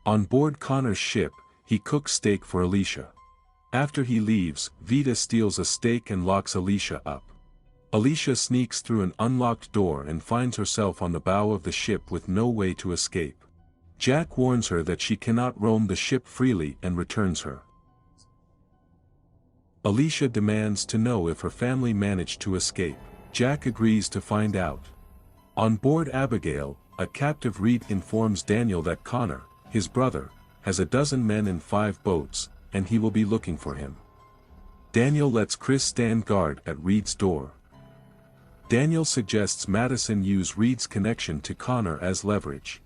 On board Connor's ship, he cooks steak for Alicia. After he leaves, Vida steals a steak and locks Alicia up. Alicia sneaks through an unlocked door and finds herself on the bow of the ship with no way to escape. Jack warns her that she cannot roam the ship freely and returns her. Alicia demands to know if her family managed to escape. Jack agrees to find out. On board Abigail, a captive Reed informs Daniel that Connor, his brother, has a dozen men in 5 boats, and he will be looking for him. Daniel lets Chris stand guard at Reed's door. Daniel suggests Madison use Reed's connection to Connor as leverage.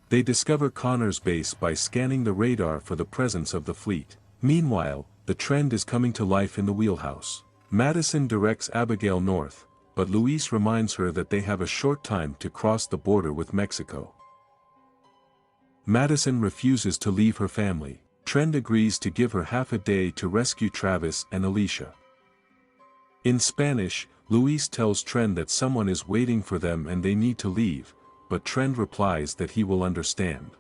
They discover Connor's base by scanning the radar for the presence of the fleet. Meanwhile, the trend is coming to life in the wheelhouse. Madison directs Abigail north, but Luis reminds her that they have a short time to cross the border with Mexico. Madison refuses to leave her family. Trend agrees to give her half a day to rescue Travis and Alicia. In Spanish, Luis tells Trend that someone is waiting for them and they need to leave, but Trend replies that he will understand.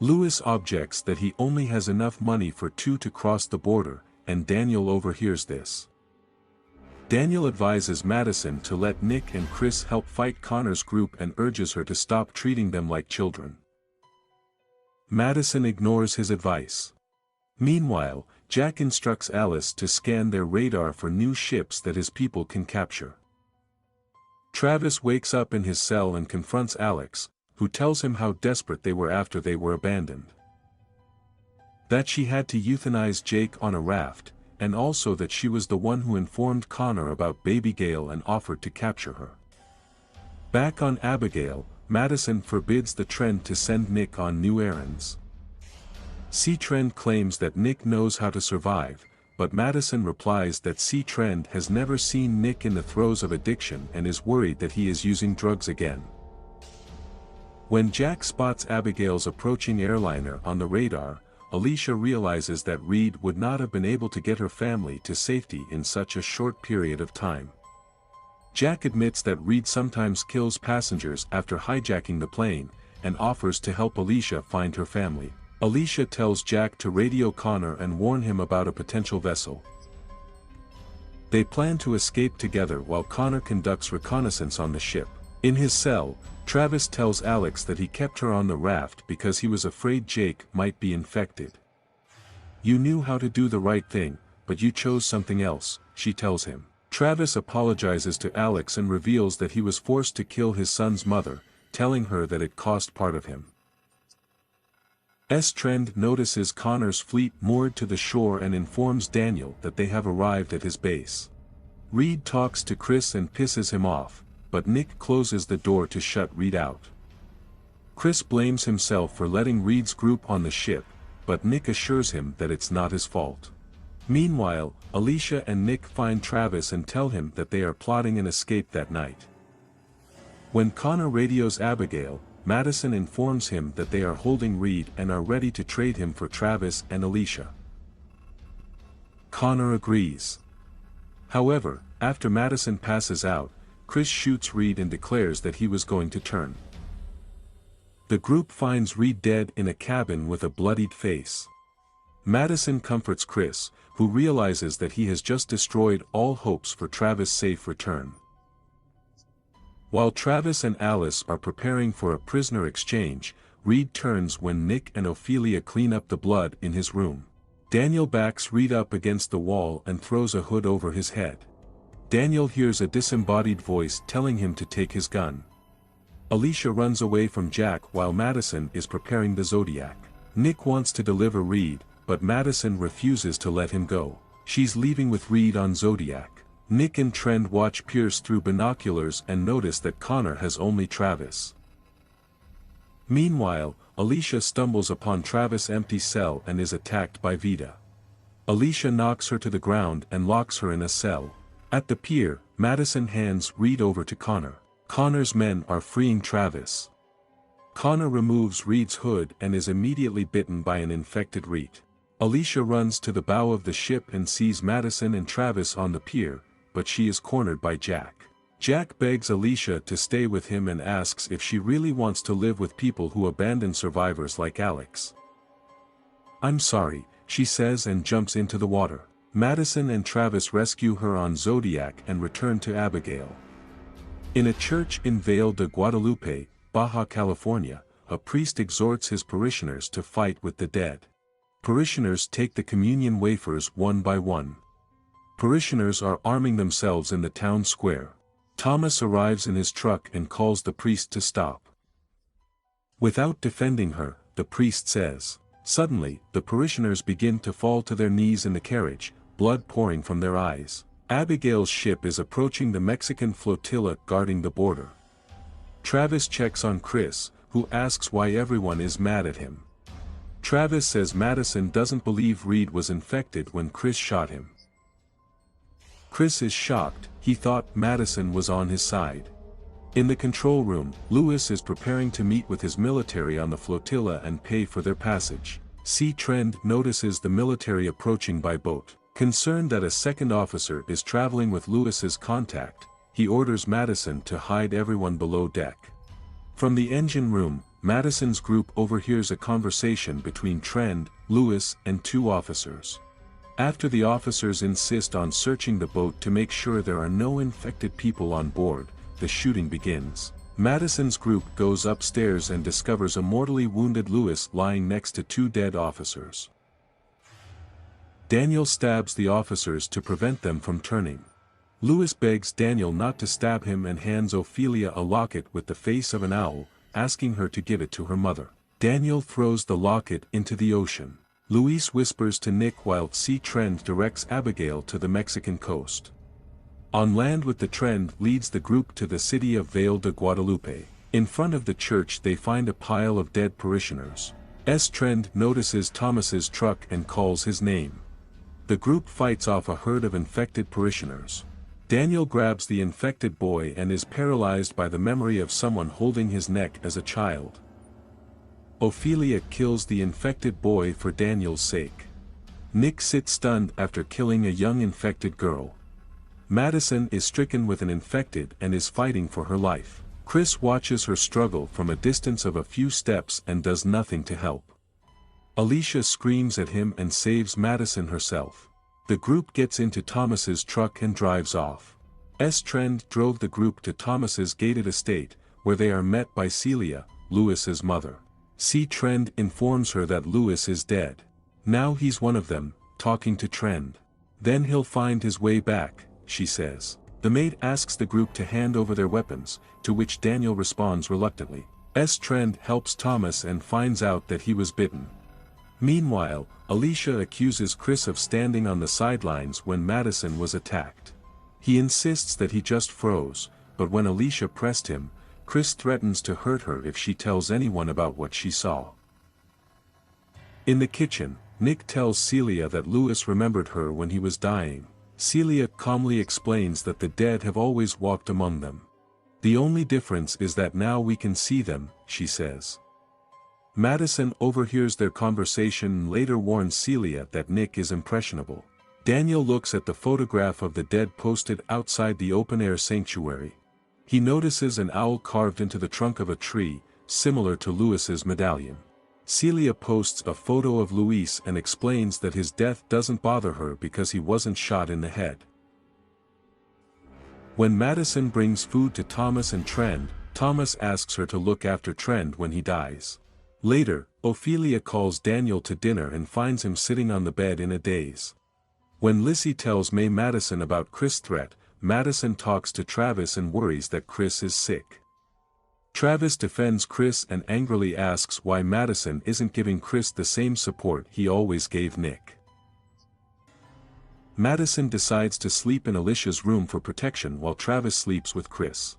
Luis objects that he only has enough money for 2 to cross the border, and Daniel overhears this. Daniel advises Madison to let Nick and Chris help fight Connor's group and urges her to stop treating them like children. Madison ignores his advice. Meanwhile, Jack instructs Alice to scan their radar for new ships that his people can capture. Travis wakes up in his cell and confronts Alex, who tells him how desperate they were after they were abandoned. That she had to euthanize Jake on a raft, and also that she was the one who informed Connor about Baby Gale and offered to capture her. Back on Abigail, Madison forbids the Trend to send Nick on new errands. C-Trend claims that Nick knows how to survive, but Madison replies that C-Trend has never seen Nick in the throes of addiction and is worried that he is using drugs again. When Jack spots Abigail's approaching airliner on the radar, Alicia realizes that Reed would not have been able to get her family to safety in such a short period of time. Jack admits that Reed sometimes kills passengers after hijacking the plane, and offers to help Alicia find her family. Alicia tells Jack to radio Connor and warn him about a potential vessel. They plan to escape together while Connor conducts reconnaissance on the ship. In his cell, Travis tells Alex that he kept her on the raft because he was afraid Jake might be infected. "You knew how to do the right thing, but you chose something else," she tells him. Travis apologizes to Alex and reveals that he was forced to kill his son's mother, telling her that it cost part of him. Trend notices Connor's fleet moored to the shore and informs Daniel that they have arrived at his base. Reed talks to Chris and pisses him off, but Nick closes the door to shut Reed out. Chris blames himself for letting Reed's group on the ship, but Nick assures him that it's not his fault. Meanwhile, Alicia and Nick find Travis and tell him that they are plotting an escape that night. When Connor radios Abigail, Madison informs him that they are holding Reed and are ready to trade him for Travis and Alicia. Connor agrees. However, after Madison passes out, Chris shoots Reed and declares that he was going to turn. The group finds Reed dead in a cabin with a bloodied face. Madison comforts Chris, who realizes that he has just destroyed all hopes for Travis' safe return. While Travis and Alice are preparing for a prisoner exchange, Reed turns when Nick and Ophelia clean up the blood in his room. Daniel backs Reed up against the wall and throws a hood over his head. Daniel hears a disembodied voice telling him to take his gun. Alicia runs away from Jack while Madison is preparing the Zodiac. Nick wants to deliver Reed, but Madison refuses to let him go. She's leaving with Reed on Zodiac. Nick and Trend watch Pierce through binoculars and notice that Connor has only Travis. Meanwhile, Alicia stumbles upon Travis' empty cell and is attacked by Vida. Alicia knocks her to the ground and locks her in a cell. At the pier, Madison hands Reed over to Connor. Connor's men are freeing Travis. Connor removes Reed's hood and is immediately bitten by an infected Reed. Alicia runs to the bow of the ship and sees Madison and Travis on the pier, but she is cornered by Jack. Jack begs Alicia to stay with him and asks if she really wants to live with people who abandon survivors like Alex. "I'm sorry," she says and jumps into the water. Madison and Travis rescue her on Zodiac and return to Abigail. In a church in Vail de Guadalupe, Baja California, a priest exhorts his parishioners to fight with the dead. Parishioners take the communion wafers one by one. Parishioners are arming themselves in the town square. Thomas arrives in his truck and calls the priest to stop. Without defending her, the priest says. Suddenly, the parishioners begin to fall to their knees in the carriage, blood pouring from their eyes. Abigail's ship is approaching the Mexican flotilla guarding the border. Travis checks on Chris, who asks why everyone is mad at him. Travis says Madison doesn't believe Reed was infected when Chris shot him. Chris is shocked, he thought Madison was on his side. In the control room, Lewis is preparing to meet with his military on the flotilla and pay for their passage. Trend notices the military approaching by boat. Concerned that a second officer is traveling with Lewis's contact, he orders Madison to hide everyone below deck. From the engine room, Madison's group overhears a conversation between Trend, Lewis, and two officers. After the officers insist on searching the boat to make sure there are no infected people on board, the shooting begins. Madison's group goes upstairs and discovers a mortally wounded Lewis lying next to two dead officers. Daniel stabs the officers to prevent them from turning. Lewis begs Daniel not to stab him and hands Ophelia a locket with the face of an owl, asking her to give it to her mother. Daniel throws the locket into the ocean. Luis whispers to Nick while Trend directs Abigail to the Mexican coast. On land with the Trend leads the group to the city of Vail de Guadalupe. In front of the church they find a pile of dead parishioners. Trend notices Thomas's truck and calls his name. The group fights off a herd of infected parishioners. Daniel grabs the infected boy and is paralyzed by the memory of someone holding his neck as a child. Ophelia kills the infected boy for Daniel's sake. Nick sits stunned after killing a young infected girl. Madison is stricken with an infected and is fighting for her life. Chris watches her struggle from a distance of a few steps and does nothing to help. Alicia screams at him and saves Madison herself. The group gets into Thomas's truck and drives off. Trend drove the group to Thomas's gated estate, where they are met by Celia, Lewis's mother. Trend informs her that Lewis is dead. Now he's one of them, talking to Trend. Then he'll find his way back, she says. The maid asks the group to hand over their weapons, to which Daniel responds reluctantly. Trend helps Thomas and finds out that he was bitten. Meanwhile, Alicia accuses Chris of standing on the sidelines when Madison was attacked. He insists that he just froze, but when Alicia pressed him, Chris threatens to hurt her if she tells anyone about what she saw. In the kitchen, Nick tells Celia that Lewis remembered her when he was dying. Celia calmly explains that the dead have always walked among them. The only difference is that now we can see them, she says. Madison overhears their conversation and later warns Celia that Nick is impressionable. Daniel looks at the photograph of the dead posted outside the open-air sanctuary. He notices an owl carved into the trunk of a tree, similar to Lewis's medallion. Celia posts a photo of Luis and explains that his death doesn't bother her because he wasn't shot in the head. When Madison brings food to Thomas and Trend, Thomas asks her to look after Trend when he dies. Later, Ophelia calls Daniel to dinner and finds him sitting on the bed in a daze. When Lissy tells May Madison about Chris' threat, Madison talks to Travis and worries that Chris is sick. Travis defends Chris and angrily asks why Madison isn't giving Chris the same support he always gave Nick. Madison decides to sleep in Alicia's room for protection while Travis sleeps with Chris.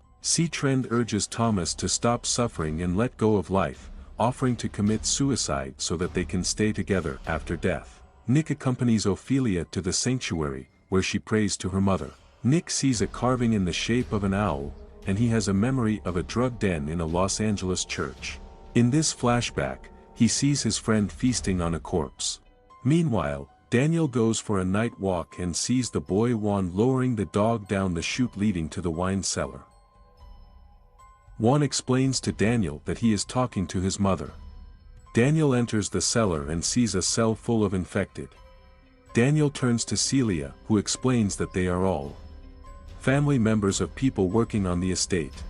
Trend urges Thomas to stop suffering and let go of life, offering to commit suicide so that they can stay together after death. Nick accompanies Ophelia to the sanctuary, where she prays to her mother. Nick sees a carving in the shape of an owl, and he has a memory of a drug den in a Los Angeles church. In this flashback, he sees his friend feasting on a corpse. Meanwhile, Daniel goes for a night walk and sees the boy Juan lowering the dog down the chute leading to the wine cellar. Juan explains to Daniel that he is talking to his mother. Daniel enters the cellar and sees a cell full of infected. Daniel turns to Celia, who explains that they are all family members of people working on the estate.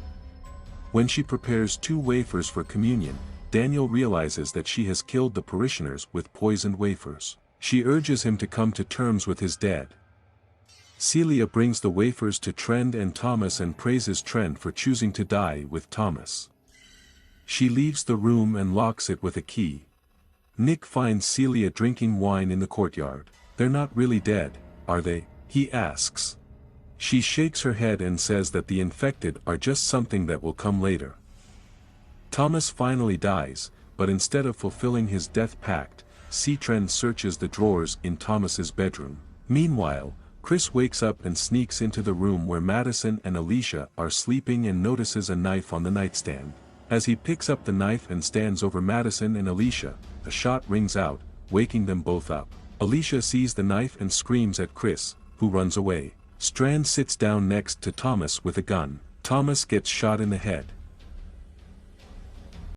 When she prepares 2 wafers for communion, Daniel realizes that she has killed the parishioners with poisoned wafers. She urges him to come to terms with his dead. Celia brings the wafers to Trend and Thomas and praises Trend for choosing to die with Thomas. She leaves the room and locks it with a key. Nick finds Celia drinking wine in the courtyard. "They're not really dead, are they?" he asks. She shakes her head and says that the infected are just something that will come later. Thomas finally dies, but instead of fulfilling his death pact, Trend searches the drawers in Thomas's bedroom. Meanwhile, Chris wakes up and sneaks into the room where Madison and Alicia are sleeping and notices a knife on the nightstand. As he picks up the knife and stands over Madison and Alicia, a shot rings out, waking them both up. Alicia sees the knife and screams at Chris, who runs away. Strand sits down next to Thomas with a gun. Thomas gets shot in the head.